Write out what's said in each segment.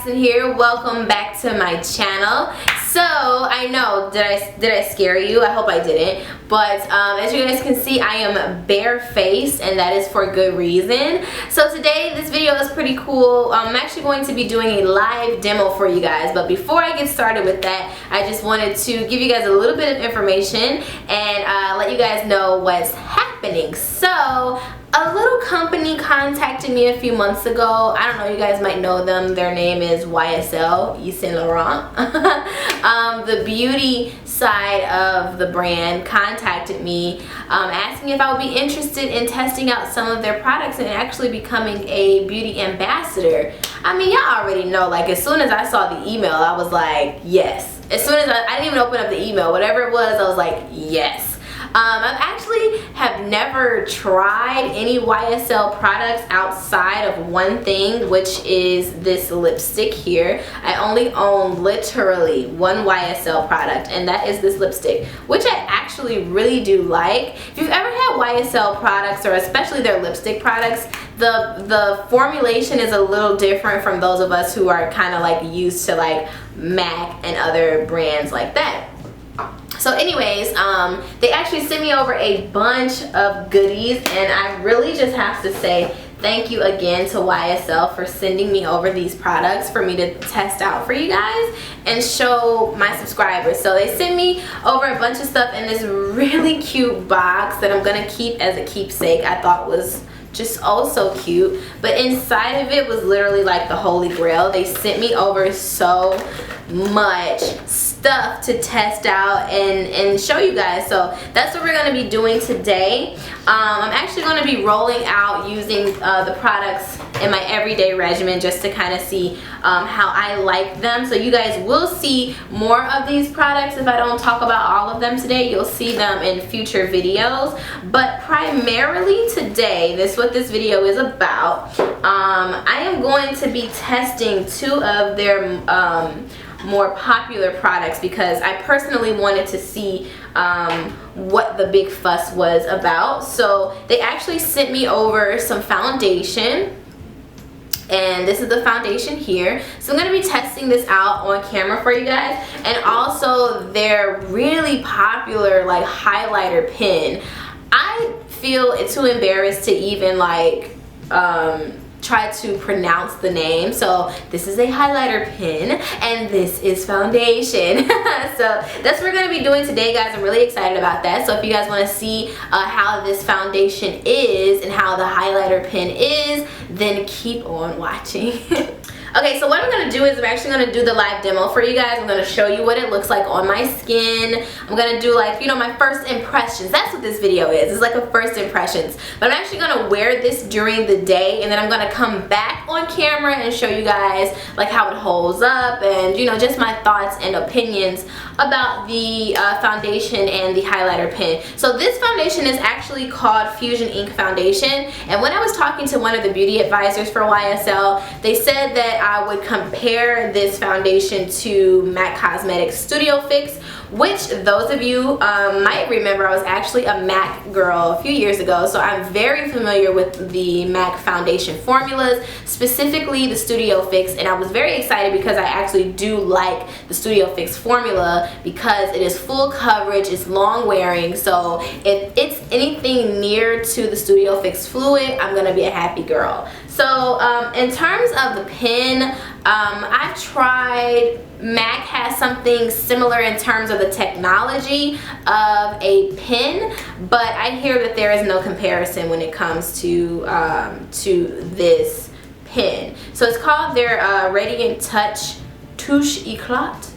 Kristin here. Welcome back to my channel. So I know, did I scare you? I hope I didn't. But as you guys can see, I am barefaced, and that is for good reason. So today this video is pretty cool. I'm actually going to be doing a live demo for you guys. But before I get started with that, I just wanted to give you guys a little bit of information and let you guys know what's happening. So a little company contacted me a few months ago. I don't know, you guys might know them. Their name is YSL, Yves Saint Laurent. The beauty side of the brand contacted me asking if I would be interested in testing out some of their products and actually becoming a beauty ambassador. I mean, y'all already know, like, as soon as I saw the email, I was like, yes. As soon as I didn't even open up the email, whatever it was, I was like, yes. I actually have never tried any YSL products outside of one thing, which is this lipstick here. I only own literally one YSL product, and that is this lipstick, which I actually really do like. If you've ever had YSL products, or especially their lipstick products, the formulation is a little different from those of us who are kind of like used to like MAC and other brands like that. So anyways, they actually sent me over a bunch of goodies, and I really just have to say thank you again to YSL for sending me over these products for me to test out for you guys and show my subscribers. So they sent me over a bunch of stuff in this really cute box that I'm gonna keep as a keepsake. I thought was just oh so cute, but inside of it was literally like the holy grail. They sent me over so much stuff to test out and show you guys. So that's what we're going to be doing today. I'm actually going to be rolling out using the products in my everyday regimen just to kind of see how I like them. So you guys will see more of these products. If I don't talk about all of them today, you'll see them in future videos. But primarily today, this is what this video is about. I am going to be testing two of their more popular products because I personally wanted to see what the big fuss was about. So they actually sent me over some foundation, and this is the foundation here. So I'm going to be testing this out on camera for you guys, and also their really popular like highlighter pen. I feel too embarrassed to even like try to pronounce the name. So this is a highlighter pen and this is foundation. So that's what we're going to be doing today, guys. I'm really excited about that. So if you guys want to see how this foundation is and how the highlighter pen is, then keep on watching. Okay, so what I'm going to do is I'm actually going to do the live demo for you guys. I'm going to show you what it looks like on my skin. I'm going to do, like, you know, my first impressions. That's what this video is. It's like a first impressions. But I'm actually going to wear this during the day, and then I'm going to come back on camera and show you guys like how it holds up and, you know, just my thoughts and opinions about the foundation and the highlighter pen. So this foundation is actually called Fusion Ink Foundation, and when I was talking to one of the beauty advisors for YSL, they said that I would compare this foundation to MAC Cosmetics Studio Fix, which those of you might remember, I was actually a MAC girl a few years ago, so I'm very familiar with the MAC foundation formulas, specifically the Studio Fix, and I was very excited because I actually do like the Studio Fix formula because it is full coverage, it's long wearing, so if it's anything near to the Studio Fix fluid, I'm gonna be a happy girl. So in terms of the pen, I've tried, MAC has something similar in terms of the technology of a pen, but I hear that there is no comparison when it comes to this pen. So it's called their Radiant Touch Touche Eclat.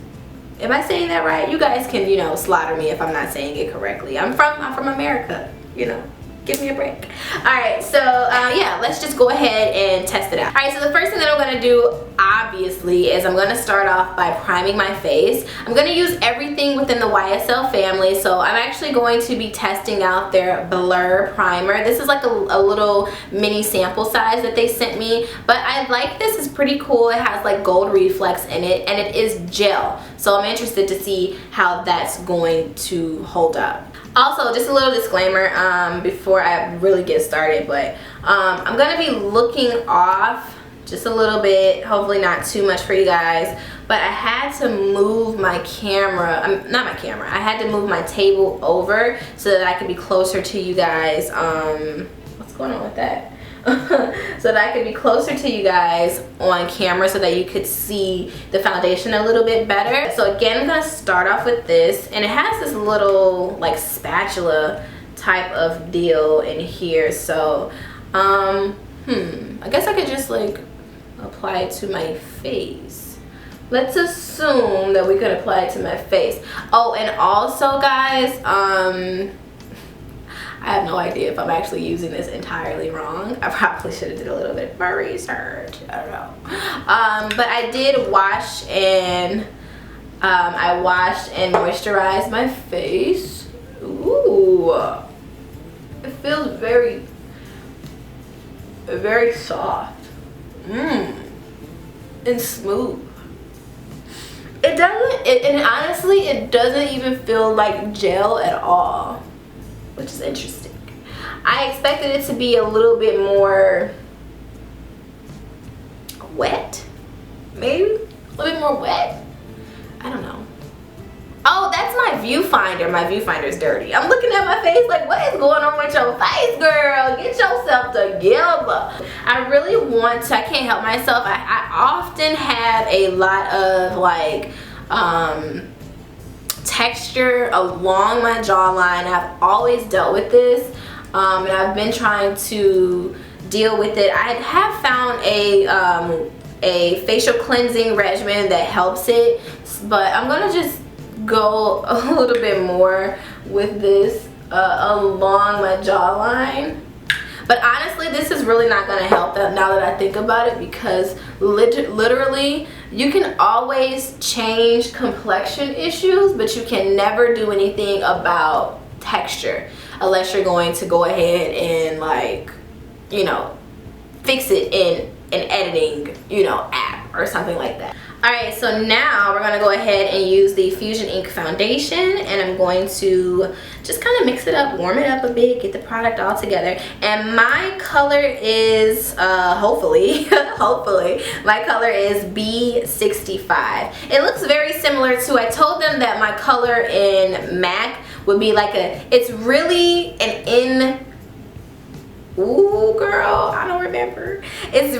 Am I saying that right? You guys can, you know, slaughter me if I'm not saying it correctly. I'm from America, you know. Give me a break. Alright, so yeah, let's just go ahead and test it out. Alright, so the first thing that I'm going to do, obviously, is I'm going to start off by priming my face. I'm going to use everything within the YSL family, so I'm actually going to be testing out their Blur Primer. This is like a little mini sample size that they sent me, but I like this. It's pretty cool. It has like gold reflex in it, and it is gel, so I'm interested to see how that's going to hold up. Also, just a little disclaimer before I really get started, but I'm going to be looking off just a little bit, hopefully not too much for you guys. But I had to move my camera, not my camera, I had to move my table over so that I could be closer to you guys. What's going on with that? So that I could be closer to you guys on camera so that you could see the foundation a little bit better. So again, I'm gonna start off with this, and it has this little like spatula type of deal in here. So I guess I could just like apply it to my face. Let's assume that we could apply it to my face. Oh, and also guys, I have no idea if I'm actually using this entirely wrong. I probably should have did a little bit more research. I don't know. But I did wash and I washed and moisturized my face. Ooh, it feels very, very soft. And smooth. It doesn't, and honestly, it doesn't even feel like gel at all, which is interesting. I expected it to be a little bit more wet, maybe a little bit more wet. I don't know. Oh, that's my viewfinder. My viewfinder's dirty. I'm looking at my face like, what is going on with your face, girl? Get yourself together. I really want to, I can't help myself. I often have a lot of like texture along my jawline. I've always dealt with this, and I've been trying to deal with it. I have found a facial cleansing regimen that helps it, but I'm gonna just go a little bit more with this along my jawline. But honestly, this is really not going to help that now that I think about it, because literally you can always change complexion issues, but you can never do anything about texture unless you're going to go ahead and, like, you know, fix it in an editing, you know, app or something like that. Alright, so now we're going to go ahead and use the Fusion Ink foundation, and I'm going to just kind of mix it up, warm it up a bit, get the product all together. And my color is, hopefully, my color is B65. It looks very similar to, I told them that my color in MAC would be like it's really an ooh, girl, I don't remember. It's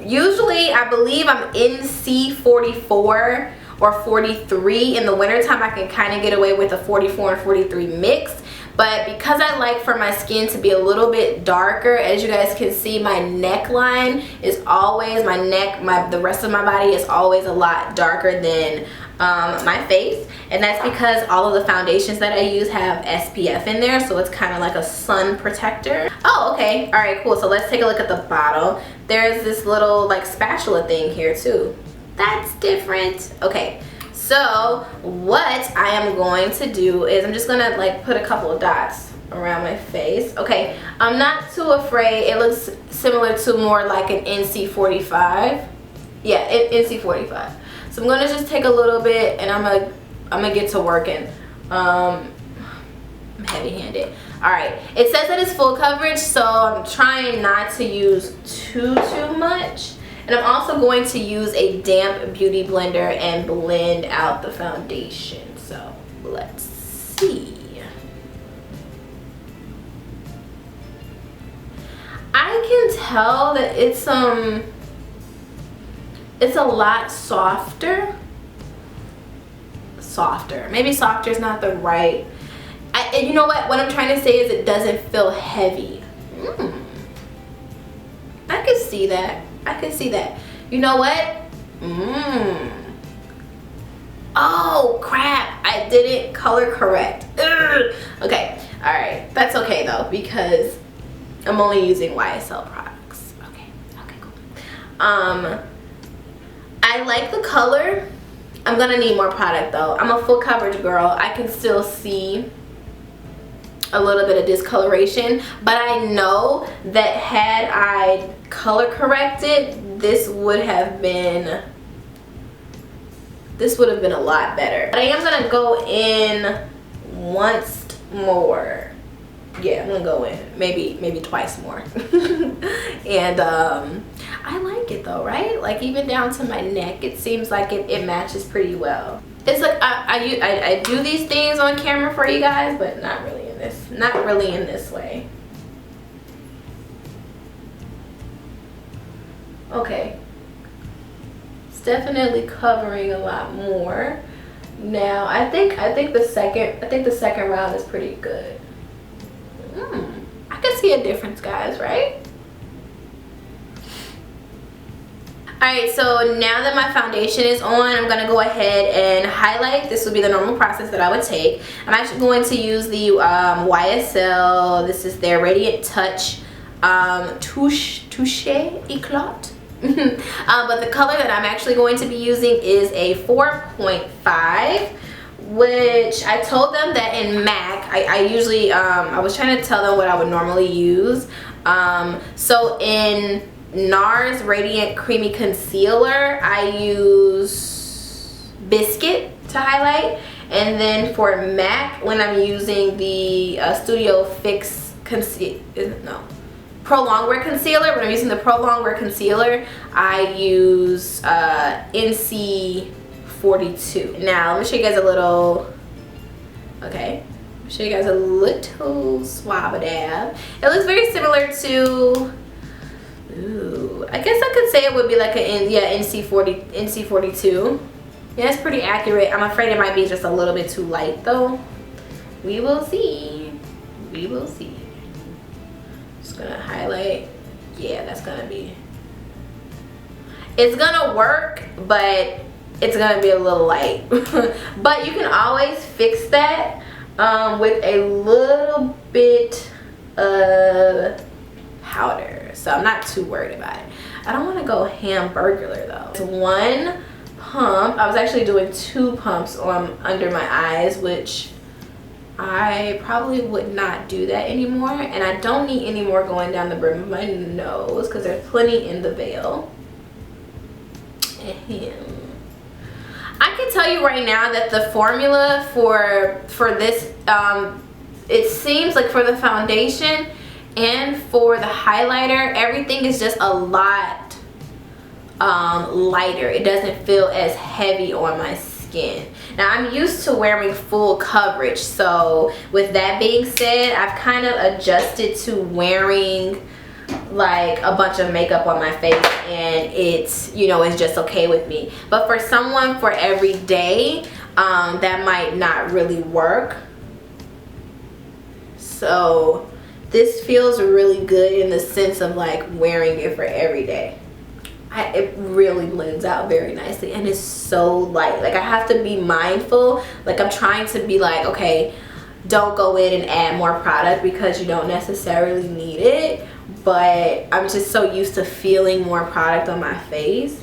usually, I believe I'm in C44 or 43. In the wintertime, I can kind of get away with a 44 and 43 mix. But because I like for my skin to be a little bit darker, as you guys can see, my neckline is always, the rest of my body is always a lot darker than my face. And that's because all of the foundations that I use have SPF in there, so it's kind of like a sun protector. Oh, okay. All right, cool. So let's take a look at the bottle. There's this little like spatula thing here too. That's different. Okay, so what I am going to do is I'm just gonna like put a couple of dots around my face. Okay, I'm not too afraid. It looks similar to more like an NC45. Yeah, NC45. So I'm gonna just take a little bit, and I'm gonna get to working. I'm heavy-handed. All right, it says that it's full coverage, so I'm trying not to use too much. And I'm also going to use a damp beauty blender and blend out the foundation. So let's see. I can tell that it's a lot softer. Maybe softer is not the right. And you know what I'm trying to say is it doesn't feel heavy. I can see that. I can see that. You know what? Oh crap, I didn't color correct. Ugh. Okay, all right, that's okay though, because I'm only using YSL products. Okay, cool. I like the color. I'm gonna need more product though. I'm a full coverage girl. I can still see a little bit of discoloration, but I know that had I color corrected, this would have been a lot better. But I am gonna go in once more. yeah, I'm gonna go in maybe twice more. And I like it though, right? Like even down to my neck, it seems like it matches pretty well. It's like I do these things on camera for you guys, but not really in this way. Okay, it's definitely covering a lot more now. I think the second round is pretty good. I can see a difference, guys, right? Alright, so now that my foundation is on, I'm going to go ahead and highlight. This would be the normal process that I would take. I'm actually going to use the YSL. This is their Radiant Touch Touche Eclat. But the color that I'm actually going to be using is a 4.5, which I told them that in MAC, I usually, I was trying to tell them what I would normally use. So in NARS Radiant Creamy Concealer, I use Biscuit to highlight. And then for MAC, when I'm using the Studio Fix Pro Longwear Concealer, when I'm using the Pro Longwear Concealer, I use NC42. Now, let me show you guys a little, okay. Show you guys a little swab dab. It looks very similar to, ooh, I guess I could say it would be like a NC42. Yeah, it's pretty accurate. I'm afraid it might be just a little bit too light though. We will see. We will see. Just gonna highlight. Yeah, that's gonna be. It's gonna work, but it's gonna be a little light. But you can always fix that with a little bit of powder. So I'm not too worried about it. I don't want to go hamburger though. It's one pump. I was actually doing 2 pumps on under my eyes, which I probably would not do that anymore. And I don't need any more going down the brim of my nose because there's plenty in the veil. I can tell you right now that the formula for this, it seems like for the foundation and for the highlighter, everything is just a lot lighter. It doesn't feel as heavy on my skin. Now I'm used to wearing full coverage, so with that being said, I've kind of adjusted to wearing like a bunch of makeup on my face, and it's, you know, it's just okay with me. But for someone for every day, that might not really work. So this feels really good in the sense of like wearing it for every day. It really blends out very nicely, and it's so light. Like I have to be mindful. Like I'm trying to be like, okay, don't go in and add more product because you don't necessarily need it. But I'm just so used to feeling more product on my face.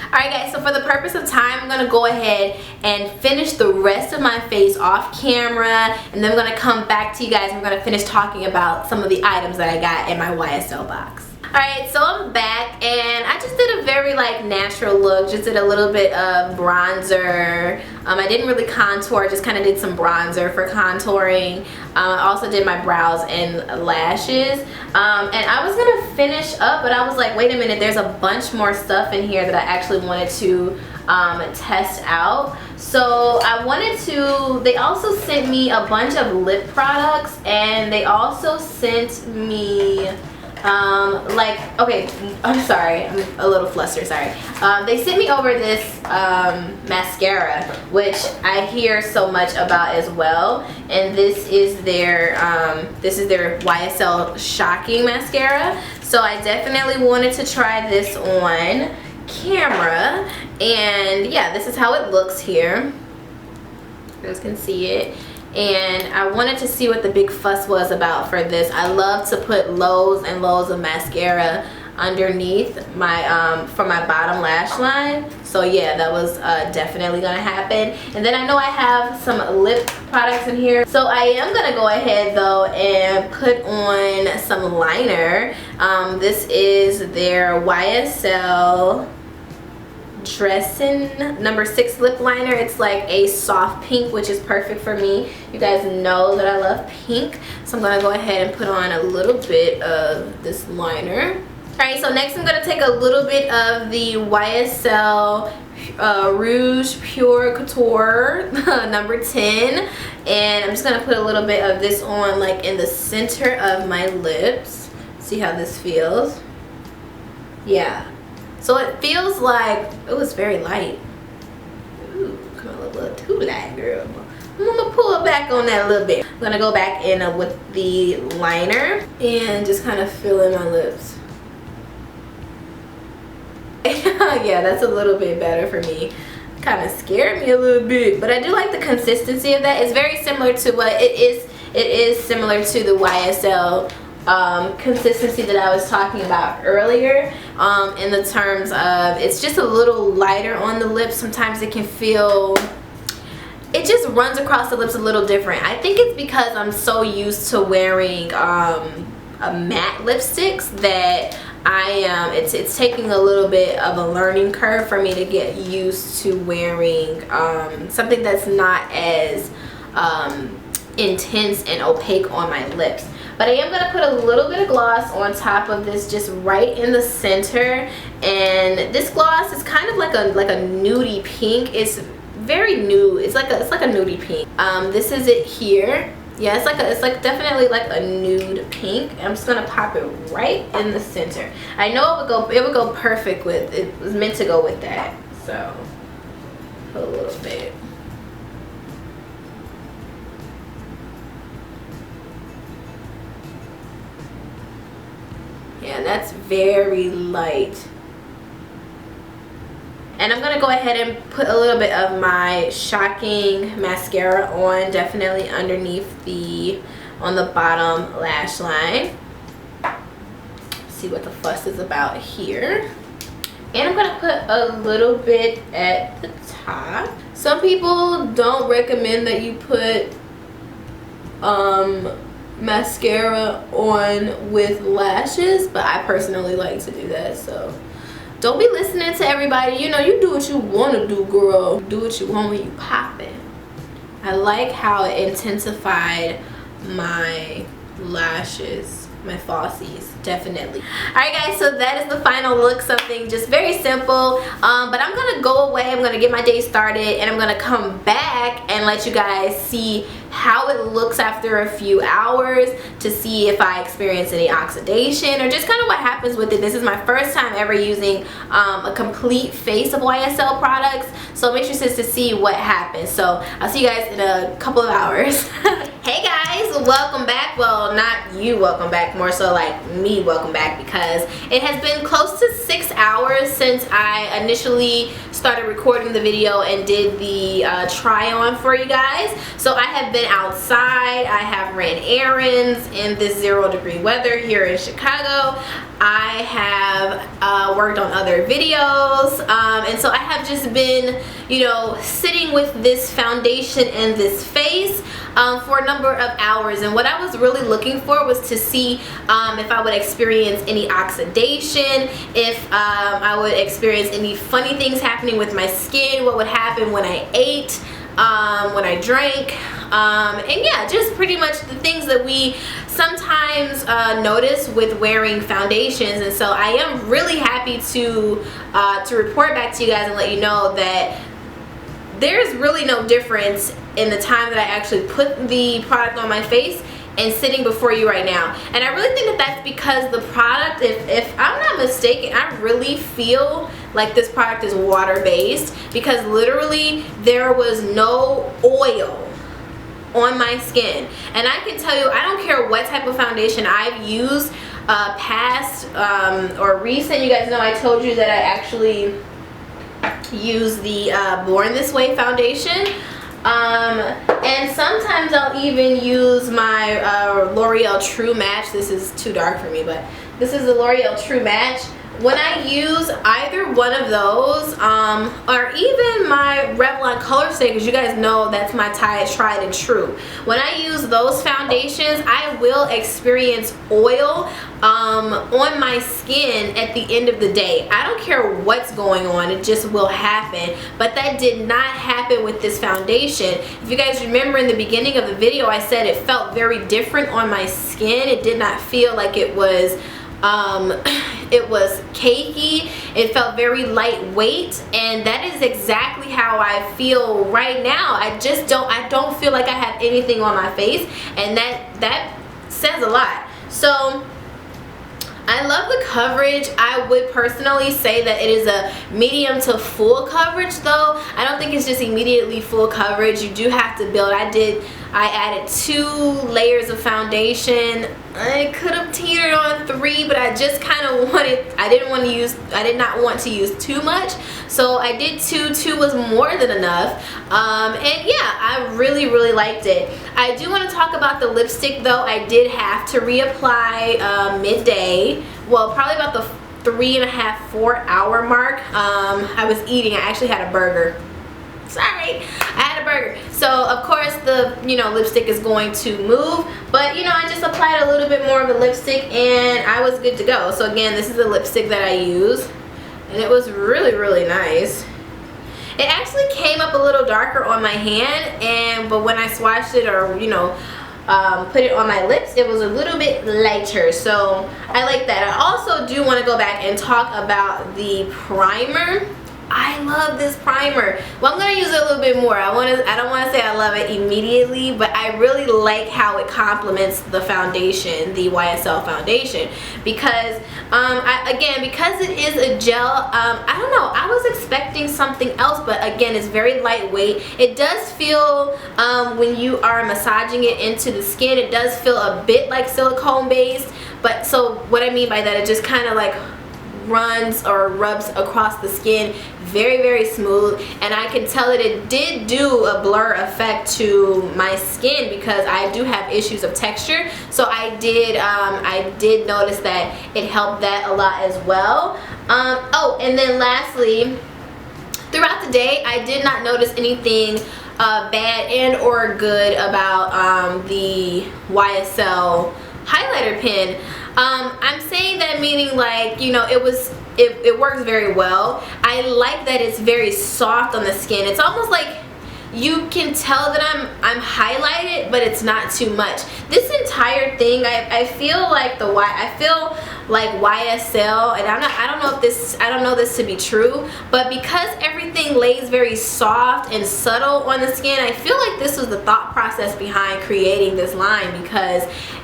Alright guys, so for the purpose of time, I'm going to go ahead and finish the rest of my face off camera, and then I'm going to come back to you guys and we're going to finish talking about some of the items that I got in my YSL box. Alright, so I'm back, and I just did a very like natural look. Just did a little bit of bronzer. I didn't really contour, just kind of did some bronzer for contouring. I also did my brows and lashes. And I was going to finish up, but I was like, wait a minute, there's a bunch more stuff in here that I actually wanted to test out. So I wanted to, they also sent me a bunch of lip products, and they also sent me like, okay, I'm sorry, I'm a little flustered, sorry. They sent me over this mascara, which I hear so much about as well, and this is their YSL Shocking Mascara. So I definitely wanted to try this on camera, and yeah, this is how it looks here. You guys can see it. And I wanted to see what the big fuss was about for this. I love to put loads and loads of mascara underneath my for my bottom lash line. So yeah, that was definitely gonna happen. And then I know I have some lip products in here, so I am gonna go ahead though and put on some liner. This is their YSL Dressing number 6 lip liner. It's like a soft pink, which is perfect for me. You guys know that I love pink, so I'm gonna go ahead and put on a little bit of this liner. Alright, so next I'm gonna take a little bit of the YSL Rouge Pure Couture number 10, and I'm just gonna put a little bit of this on like in the center of my lips. See how this feels? Yeah. So it feels like, it was very light. Ooh, come on, a little too light, girl. I'm gonna pull it back on that a little bit. I'm gonna go back in with the liner and just kind of fill in my lips. Yeah, that's a little bit better for me. Kind of scared me a little bit, but I do like the consistency of that. It's very similar to what it is similar to the YSL consistency that I was talking about earlier, in the terms of it's just a little lighter on the lips. Sometimes it can feel, it just runs across the lips a little different. I think it's because I'm so used to wearing matte lipsticks that it's taking a little bit of a learning curve for me to get used to wearing something that's not as intense and opaque on my lips. But I am going to put a little bit of gloss on top of this, just right in the center. And this gloss is kind of like a nudie pink. It's very nude. It's like a nudie pink. This is it here. Yeah, it's like definitely like a nude pink. I'm just gonna pop it right in the center. I know it would go perfect with, it was meant to go with that. So put a little bit. Yeah, that's very light. And I'm gonna go ahead and put a little bit of my Shocking mascara on, definitely underneath on the bottom lash line. See what the fuss is about here. And I'm gonna put a little bit at the top. Some people don't recommend that you put mascara on with lashes, but I personally like to do that, so don't be listening to everybody. You know, you do what you want to do, girl. Do what you want when you pop it. I like how it intensified my lashes, my falsies, definitely. Alright guys, so that is the final look. Something just very simple, but I'm gonna go away, I'm gonna get my day started, and I'm gonna come back and let you guys see how it looks after a few hours, to see if I experience any oxidation or just kind of what happens with it. This is my first time ever using a complete face of YSL products, so I'm interested to see what happens. So I'll see you guys in a couple of hours. Hey guys, welcome back. Well, not you welcome back, more so like me welcome back, because it has been close to 6 hours since I initially started recording the video and did the try on for you guys. So I have been outside, I have ran errands in this 0-degree weather here in Chicago. I have worked on other videos, and so I have just been, you know, sitting with this foundation and this face for a number of hours. And what I was really looking for was to see if I would experience any oxidation, if I would experience any funny things happening with my skin, what would happen when I ate, when I drank, and yeah, just pretty much the things that we sometimes notice with wearing foundations. And so I am really happy to report back to you guys and let you know that there's really no difference in the time that I actually put the product on my face and sitting before you right now. And I really think that that's because the product, if I'm not mistaken, I really feel like this product is water-based, because literally there was no oil on my skin. And I can tell you, I don't care what type of foundation I've used, past or recent. You guys know I told you that I actually use the Born This Way foundation. And sometimes I'll even use my L'Oreal True Match. This is too dark for me, but this is the L'Oreal True Match when I use either one of those, or even my Revlon Color Stay, because you guys know that's my tried and true. When I use those foundations, I will experience oil on my skin at the end of the day. I don't care what's going on, it just will happen. But that did not happen with this foundation. If you guys remember in the beginning of the video, I said it felt very different on my skin. It did not feel like it was cakey. It felt very lightweight, and that is exactly how I feel right now. I don't feel like I have anything on my face, and that says a lot. So I love the coverage. I would personally say that it is a medium to full coverage though. I don't think it's just immediately full coverage. You do have to build. I added 2 layers of foundation. I could have teetered on 3, but I just kind of I did not want to use too much. So I did 2. 2 was more than enough. And yeah, I really liked it. I do want to talk about the lipstick though. I did have to reapply midday. Well, probably about the 3.5–4 hour mark. I was eating. I actually had a burger. Sorry, I had a burger. So of course the lipstick is going to move, but I just applied a little bit more of the lipstick and I was good to go. So again, this is the lipstick that I use, and it was really nice. It actually came up a little darker on my hand, but when I swatched it or put it on my lips, it was a little bit lighter, so I like that. I also do want to go back and talk about the primer. I love this primer. Well, I'm gonna use it a little bit more. I don't want to say I love it immediately, but I really like how it complements the foundation, the YSL foundation, because because it is a gel. I don't know, I was expecting something else, but again, it's very lightweight. It does feel when you are massaging it into the skin, it does feel a bit like silicone based, but so what I mean by that, it just kind of like runs or rubs across the skin very smooth, and I can tell that it did do a blur effect to my skin because I do have issues of texture, so I did notice that it helped that a lot as well. Oh, and then lastly, throughout the day I did not notice anything bad and or good about the YSL highlighter pen. I'm saying that meaning like, it works very well. I like that it's very soft on the skin. It's almost like you can tell that I'm highlighted, but it's not too much. This entire thing, I feel like YSL, and I don't know this to be true, but because everything lays very soft and subtle on the skin, I feel like this was the thought process behind creating this line, because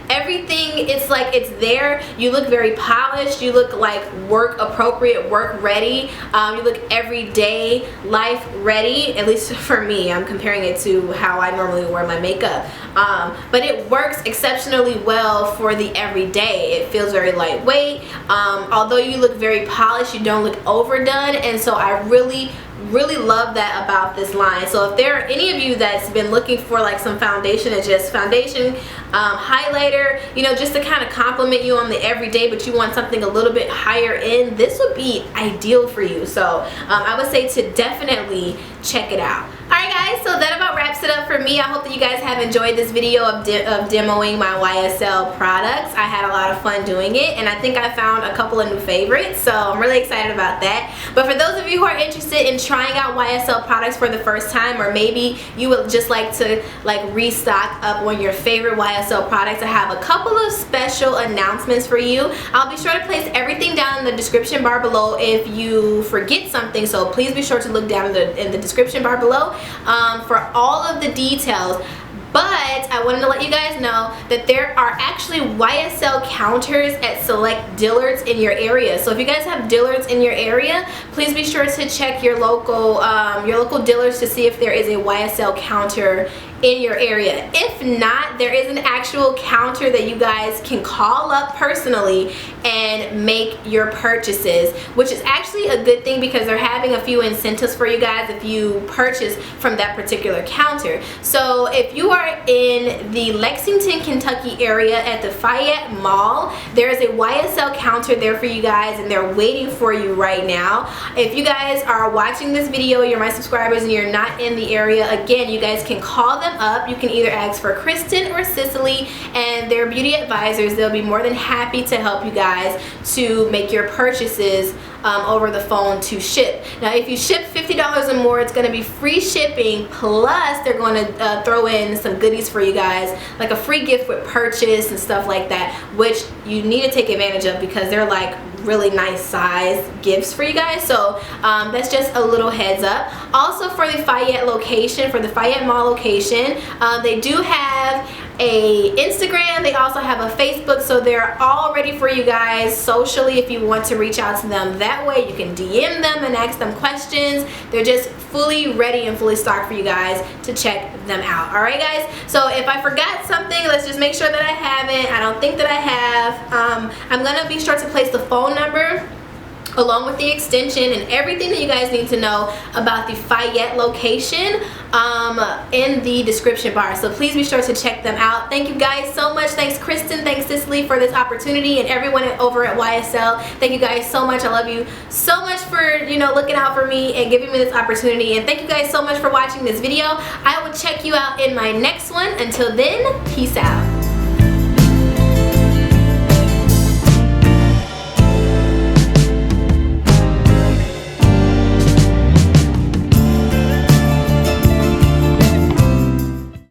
everything, it's like it's there. You look very polished, you look like work appropriate, work ready, you look everyday life ready, at least for me. I'm comparing it to how I normally wear my makeup, but it works exceptionally well for the everyday. It feels very lightweight. Although you look very polished, you don't look overdone, and so I really love that about this line. So if there are any of you that's been looking for like some foundation, and just foundation, highlighter, just to kind of compliment you on the everyday, but you want something a little bit higher end, this would be ideal for you. So I would say to definitely check it out. Alright guys, so that about wraps it up for me. I hope that you guys have enjoyed this video of demoing my YSL products. I had a lot of fun doing it, and I think I found a couple of new favorites, so I'm really excited about that. But for those of you who are interested in trying out YSL products for the first time, or maybe you would just like to restock up on your favorite YSL products, I have a couple of special announcements for you. I'll be sure to place everything down in the description bar below if you forget something, so please be sure to look down in the description bar below for all of the details. But I wanted to let you guys know that there are actually YSL counters at select Dillards in your area. So if you guys have Dillards in your area, please be sure to check your local Dillards to see if there is a YSL counter in your area. If not, there is an actual counter that you guys can call up personally and make your purchases, which is actually a good thing because they're having a few incentives for you guys if you purchase from that particular counter. So if you are in the Lexington, Kentucky area at the Fayette Mall, there is a YSL counter there for you guys, and they're waiting for you right now. If you guys are watching this video, you're my subscribers, and you're not in the area, again, you guys can call them up. You can either ask for Kristin or Cicely, and they're beauty advisors. They'll be more than happy to help you guys to make your purchases over the phone to ship. Now, if you ship $50 or more, it's going to be free shipping, plus they're going to throw in some goodies for you guys, like a free gift with purchase and stuff like that, which you need to take advantage of because they're like really nice size gifts for you guys. So that's just a little heads up. Also, for the Fayette location, for the Fayette Mall location, they do have a Instagram, they also have a Facebook, so they're all ready for you guys socially if you want to reach out to them that way. You can DM them and ask them questions. They're just fully ready and fully stocked for you guys to check them out. Alright guys, so if I forgot something, let's just make sure that I haven't. I don't think that I have. I'm gonna be sure to place the phone number along with the extension and everything that you guys need to know about the Fayette location in the description bar, so please be sure to check them out. Thank you guys so much. Thanks Kristin, thanks Cicely for this opportunity, and everyone over at YSL. Thank you guys so much. I love you so much for, you know, looking out for me and giving me this opportunity, and thank you guys so much for watching this video. I will check you out in my next one. Until then, peace out.